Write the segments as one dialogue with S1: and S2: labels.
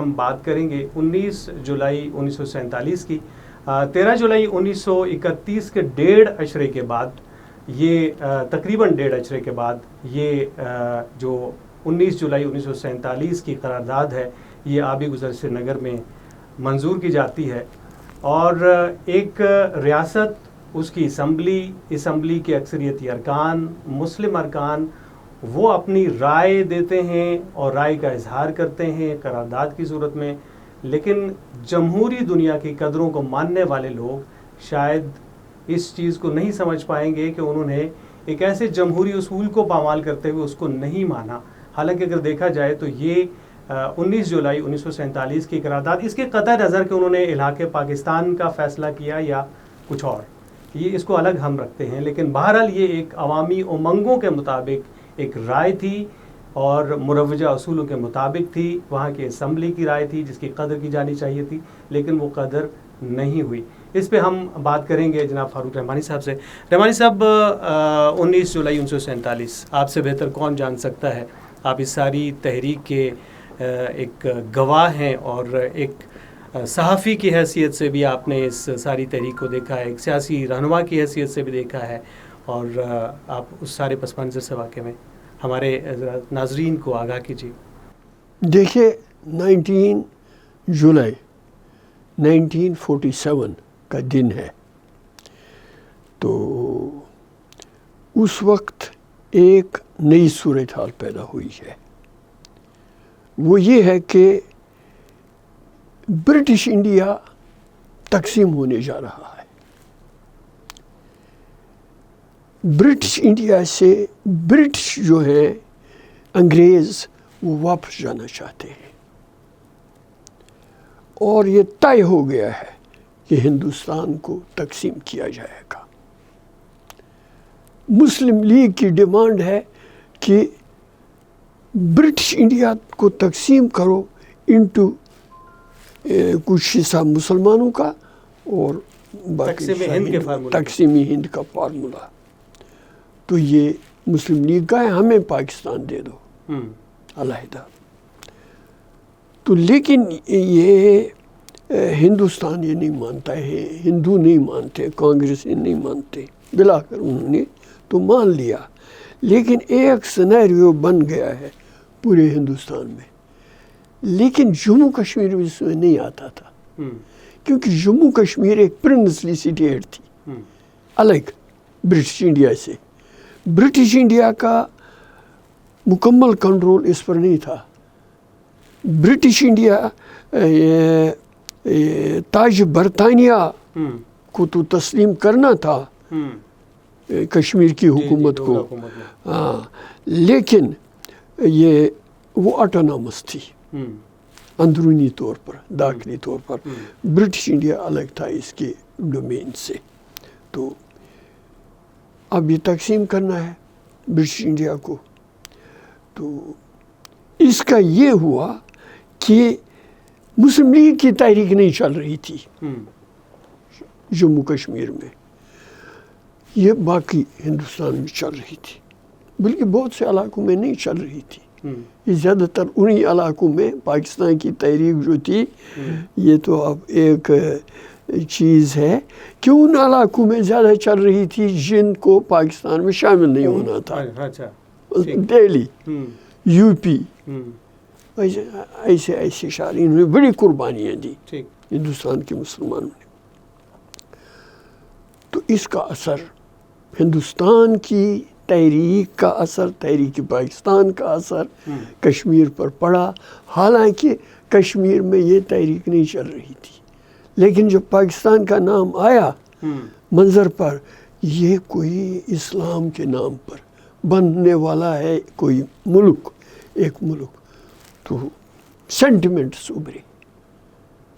S1: ہم بات کریں گے 19 جولائی 1947 کی. 13 جولائی 1931 کے 1.5 عشرے کے بعد یہ تقریباً 1.5 عشرے کے بعد یہ جو 19 جولائی 1947 کی قرارداد ہے یہ آبی گزر سری نگر میں منظور کی جاتی ہے. اور ایک ریاست، اس کی اسمبلی کے اکثریتی ارکان، مسلم ارکان، وہ اپنی رائے دیتے ہیں اور رائے کا اظہار کرتے ہیں قرارداد کی صورت میں. لیکن جمہوری دنیا کی قدروں کو ماننے والے لوگ شاید اس چیز کو نہیں سمجھ پائیں گے کہ انہوں نے ایک ایسے جمہوری اصول کو پامال کرتے ہوئے اس کو نہیں مانا. حالانکہ اگر دیکھا جائے تو یہ 19 جولائی 1947 کی قرارداد، اس کے قطع نظر کہ انہوں نے الحاق پاکستان کا فیصلہ کیا یا کچھ اور، یہ اس کو الگ ہم رکھتے ہیں، لیکن بہرحال یہ ایک عوامی امنگوں کے مطابق ایک رائے تھی اور مروجہ اصولوں کے مطابق تھی. وہاں کی اسمبلی کی رائے تھی جس کی قدر کی جانی چاہیے تھی، لیکن وہ قدر نہیں ہوئی. اس پہ ہم بات کریں گے جناب فاروق رحمانی صاحب سے. رحمانی صاحب، 19 جولائی 1947 آپ سے بہتر کون جان سکتا ہے؟ آپ اس ساری تحریک کے ایک گواہ ہیں اور ایک صحافی کی حیثیت سے بھی آپ نے اس ساری تحریک کو دیکھا ہے، ایک سیاسی رہنما کی حیثیت سے بھی دیکھا ہے، اور آپ اس سارے پس منظر سے واقع میں ہمارے ناظرین کو آگاہ کیجیے.
S2: دیکھیے، 19 جولائی 1947 کا دن ہے، تو اس وقت ایک نئی صورتحال پیدا ہوئی ہے. وہ یہ ہے کہ برٹش انڈیا تقسیم ہونے جا رہا ہے. برٹش انڈیا سے برٹش جو ہے انگریز وہ واپس جانا چاہتے ہیں، اور یہ طے ہو گیا ہے کہ ہندوستان کو تقسیم کیا جائے گا. مسلم لیگ کی ڈیمانڈ ہے کہ برٹش انڈیا کو تقسیم کرو انٹو کچھ حصہ مسلمانوں کا اور باقی تقسیمی ہند کا فارمولا. تو یہ مسلم لیگ کا ہے، ہمیں پاکستان دے دو علیحدہ. تو لیکن یہ ہندوستان یہ نہیں مانتا ہے، ہندو نہیں مانتے، کانگریس نہیں مانتے. بلاخر انہوں نے تو مان لیا، لیکن ایک سینیریو بن گیا ہے پورے ہندوستان میں. لیکن جموں کشمیر میں اس میں نہیں آتا تھا، کیونکہ جموں کشمیر ایک پرنسلی اسٹیٹ تھی الگ برٹش انڈیا سے. برٹش انڈیا کا مکمل کنٹرول اس پر نہیں تھا. برٹش انڈیا تاج برطانیہ کو تو تسلیم کرنا تھا کشمیر کی حکومت کو، لیکن یہ وہ آٹونامس تھی اندرونی طور پر، داخلی طور پر. برٹش انڈیا الگ تھا اس کے ڈومین سے. تو اب یہ تقسیم کرنا ہے برٹش انڈیا کو. تو اس کا یہ ہوا کہ مسلم لیگ کی تحریک نہیں چل رہی تھی جموں کشمیر میں، یہ باقی ہندوستان میں چل رہی تھی، بلکہ بہت سے علاقوں میں نہیں چل رہی تھی. یہ زیادہ تر انہی علاقوں میں پاکستان کی تحریک جو تھی، یہ تو اب ایک چیز ہے کہ ان علاقوں میں زیادہ چل رہی تھی جن کو پاکستان میں شامل نہیں ہونا تھا. دہلی، یو پی، ایسے شہر، انہوں نے بڑی قربانیاں دی ہندوستان کے مسلمانوں نے. تو اس کا اثر ہندوستان کی تحریک کا اثر، تحریک پاکستان کا اثر کشمیر پر پڑا. حالانکہ کشمیر میں یہ تحریک نہیں چل رہی تھی، لیکن جب پاکستان کا نام آیا منظر پر، یہ کوئی اسلام کے نام پر بننے والا ہے کوئی ملک، ایک ملک، تو سینٹیمنٹس ابھرے.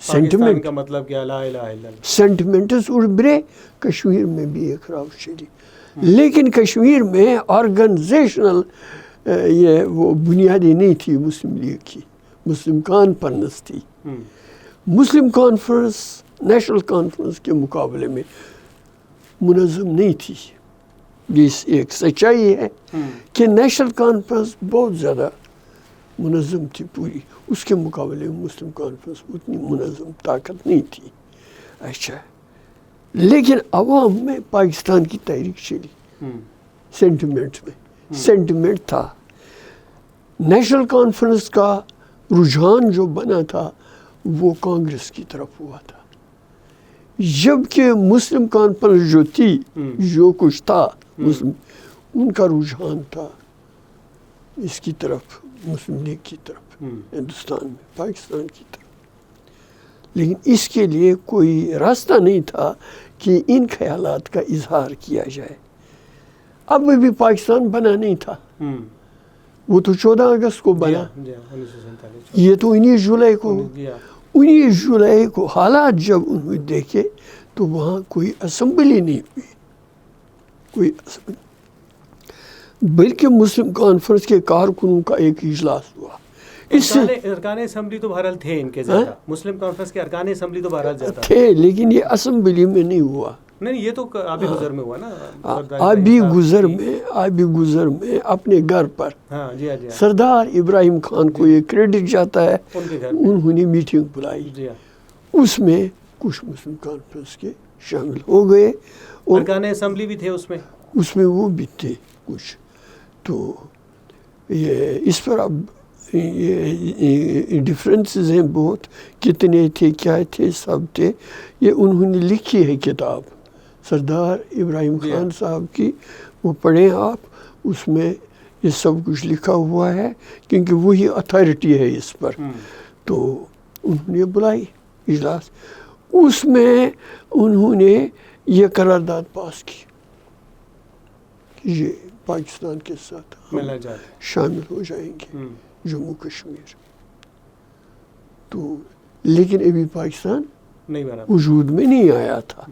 S1: پاکستان کا مطلب کیا؟ لا الہ الا اللہ.
S2: سینٹیمنٹس ابھرے. کشمیر میں بھی ایک راو شری، لیکن کشمیر میں آرگنائزیشنل یہ وہ بنیادی نہیں تھی مسلم لیگ کی. مسلم کانفرنس تھی. مسلم کانفرنس نیشنل کانفرنس کے مقابلے میں منظم نہیں تھی. یہ ایک سچائی ہے کہ نیشنل کانفرنس بہت زیادہ منظم تھی پوری. اس کے مقابلے میں مسلم کانفرنس اتنی منظم طاقت نہیں تھی. اچھا لیکن عوام میں پاکستان کی تحریک چلی سینٹیمنٹ میں، سینٹیمنٹ تھا. نیشنل کانفرنس کا رجحان جو بنا تھا وہ کانگریس کی طرف ہوا تھا، جبکہ مسلم کانفرنس جو تھی، جو کچھ تھا مسلم، ان کا رجحان تھا اس کی طرف، مسلم لیگ کی طرف، ہندوستان میں، پاکستان کی طرف. لیکن اس کے لیے کوئی راستہ نہیں تھا کہ ان خیالات کا اظہار کیا جائے. اب بھی پاکستان بنا نہیں تھا، وہ تو 14 اگست کو بنا، یہ تو 19 جولائی کو، 19 جولائی کو حالات جب انہوں نے دیکھے تو وہاں کوئی اسمبلی نہیں ہوئی، کوئی اسمبلی، بلکہ مسلم کانفرنس کے کارکنوں کا ایک اجلاس ہوا. اس سے
S1: ارکان اسمبلی تو بہرحال تھے ان کے زیادہ، مسلم کانفرنس کے ارکان اسمبلی تو بہرحال زیادہ
S2: تھے، لیکن یہ اسمبلی میں نہیں ہوا.
S1: نہیں، یہ تو آبی گزر میں ہوا نا،
S2: آبی گزر میں اپنے گھر پر سردار ابراہیم خان کو یہ کریڈٹ جاتا ہے، انہوں نے میٹنگ بلائی، اس میں کچھ مسلم کانفرنس کے شامل ہو گئے، اور
S1: ارکان اسمبلی بھی تھے
S2: اس میں وہ بھی تھے کچھ. تو یہ اس پر اب یہ ڈفرینسز ہیں بہت، کتنے تھے، کیا تھے، سب تھے. یہ انہوں نے لکھی ہے کتاب سردار ابراہیم خان صاحب کی، وہ پڑھیں آپ، اس میں یہ سب کچھ لکھا ہوا ہے، کیونکہ وہی اتھارٹی ہے اس پر. تو انہوں نے بلائی اجلاس، اس میں انہوں نے یہ قرارداد پاس کی کہ یہ پاکستان کے ساتھ شامل ہو جائیں گے جموں کشمیر. تو لیکن ابھی پاکستان وجود میں نہیں آیا تھا،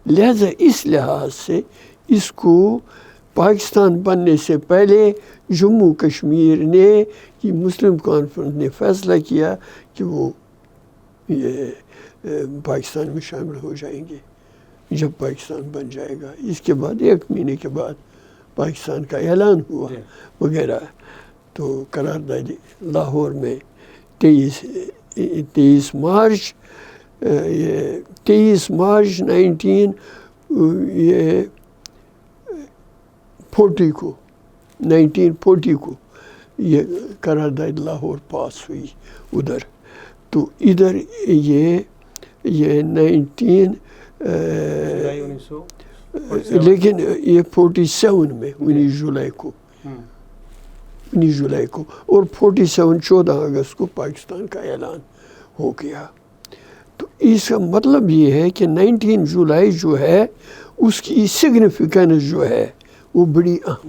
S2: لہذا اس لحاظ سے اس کو پاکستان بننے سے پہلے جموں کشمیر نے، کہ مسلم کانفرنس نے فیصلہ کیا کہ وہ یہ پاکستان میں شامل ہو جائیں گے جب پاکستان بن جائے گا. اس کے بعد 1 مہینے کے بعد پاکستان کا اعلان ہوا وغیرہ. تو قرارداد لاہور میں 23 مارچ 1940 کو یہ قرارداد لاہور پاس ہوئی ادھر. تو ادھر یہ 19 لیکن یہ 47 میں 19 جولائی کو، 19 جولائی کو، اور 47 14 اگست کو پاکستان کا اعلان ہو گیا. تو اس کا مطلب یہ ہے کہ 19 جولائی جو ہے اس کی سگنیفیکنس جو ہے وہ بڑی اہم،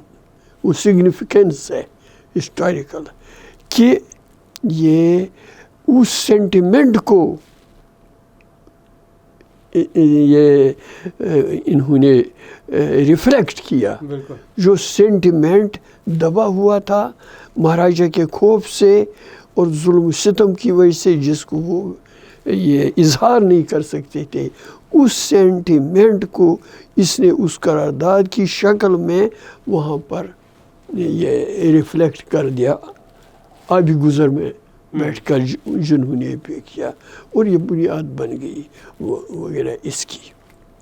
S2: وہ سگنیفیکنس ہے ہسٹوریکل، کہ یہ اس سینٹیمنٹ کو یہ انہوں نے ریفلیکٹ کیا، جو سینٹیمنٹ دبا ہوا تھا مہاراجہ کے خوف سے اور ظلم و ستم کی وجہ سے، جس کو وہ یہ اظہار نہیں کر سکتے تھے. اس سینٹیمنٹ کو اس نے اس قرارداد کی شکل میں وہاں پر یہ ریفلیکٹ کر دیا، آبی گزر میں بیٹھ کر جنہوں نے پہ کیا، اور یہ بنیاد بن گئی وغیرہ اس کی.